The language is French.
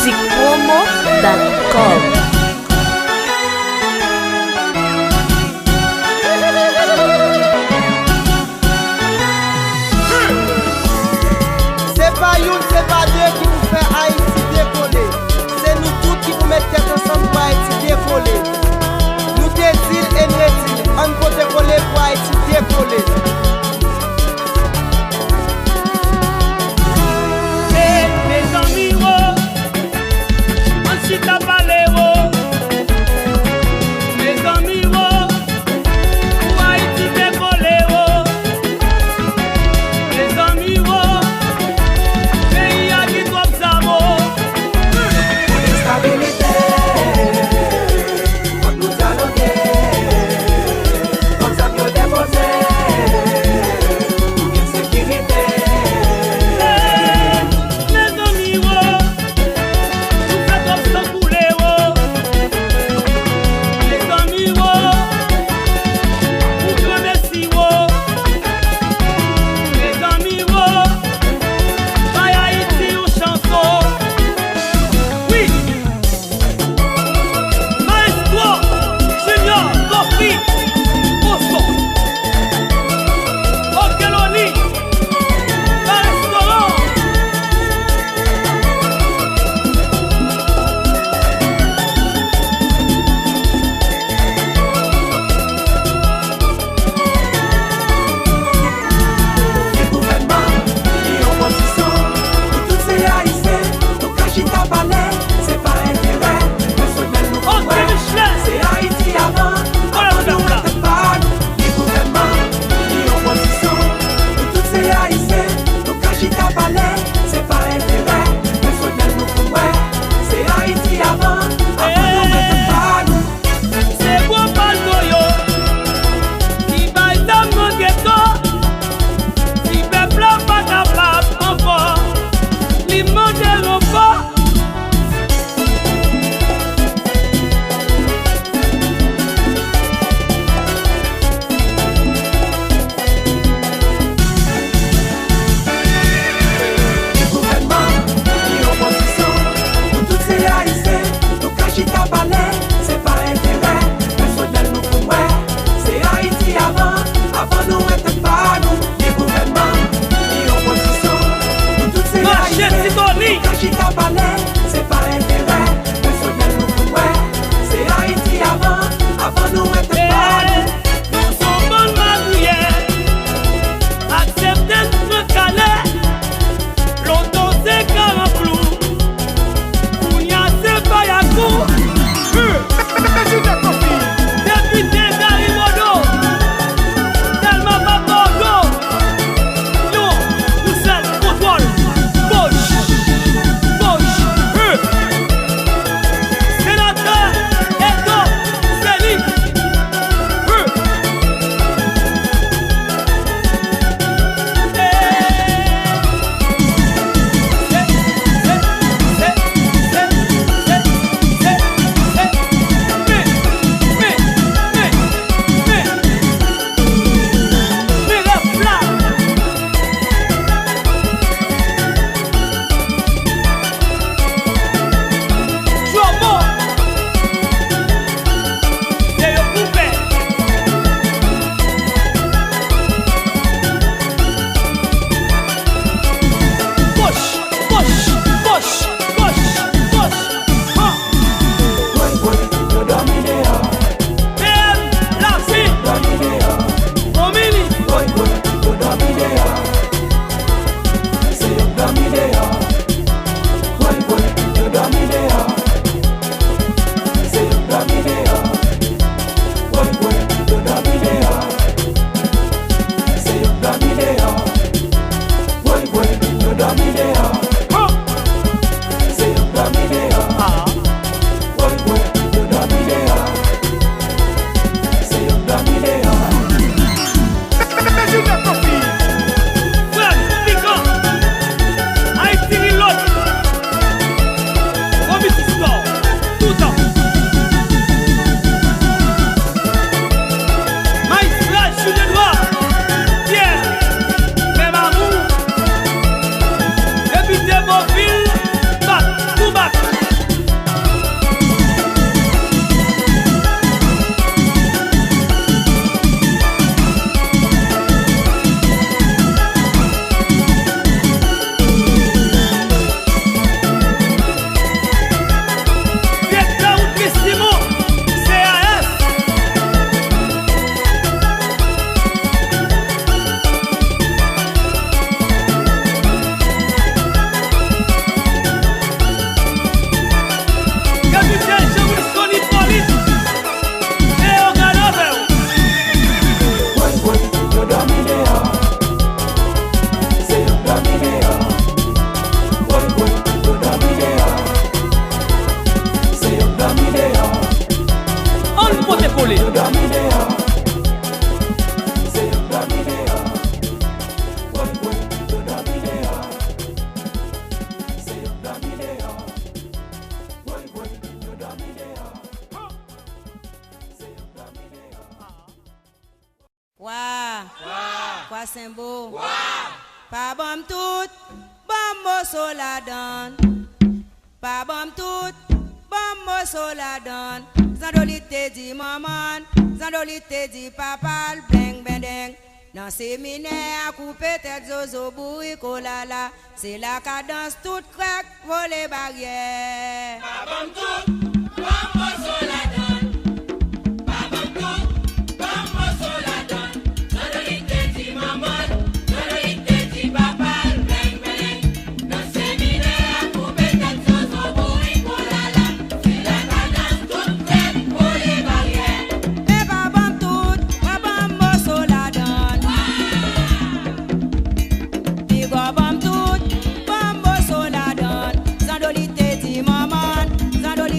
musicpromo.com. C'est pas une, c'est pas deux qui vous fait Haïti décoller. C'est nous tous qui vous mettez tête ensemble pour Haïti décoller. Nous te dit et nous dit, on peut décoller pour Haïti décoller. Mes amis, on s'y t'a parlé, mes amis, pour Haïti décoller, mes amis, pays à qui trop ça vaut. Stabilité, quand nous dialoguer, comme ça mieux déposer, pour une sécurité. Mes amis, tout ça comme ça couler, mes amis, pour que merci, mes amis, Maï Haïti ou chanson. Oui, Maestro, Junior, Kofi, Osso, Okeloni, la restaurant. Les gouvernements, les oppositions, pour tous ces haïtiens, nous cachons ta balai, c'est pas intérêt, personnel nous Oh, comprend. Michelet. C'est Haïti avant, avant nous n'était pas. Les gouvernements, les oppositions, pour tous ces haïtiens, nous cachons ta balai, c'est pas intérêt, personnel nous comprend. C'est Haïti avant, avant nous n'était pas nous. C'est bon paltoyo qui baille dans mon ghetto. Si peuple pas capable encore, li manger encore. Les gouvernements, les oppositions, pour tous ces haïtiens, nous cachons ta balai, c'est pas intérêt, personnel nous comprend. C'est Haïti avant, avant nous n'était pas nous. Les gouvernements, les oppositions, pour tous ces Marché haïtiens, Sidoni. nous cachons ta balai, c'est pas intérêt, personnel nous comprend. C'est Haïti avant, avant nous n'était pas nous. Nous sommes bonnes magouillères. Acceptez de caler. L'auto c'est caraflou. Kounia c'est pas y'a coup. Député Garimodo. Tellement pas bordeaux. Yo, nous sommes contrôle. Gauche. Gauche. Simbo. Wow. Pas bon tout, bon mosso la donne. Pas bon tout, bon mosso la donne. Zandolite dit maman, Zandolite dit papa, bling bendeng. Dans séminaire, à couper tête zozo boui kolala. C'est la cadence toute craque, voler barrière. Pas bon tout, bon mosso la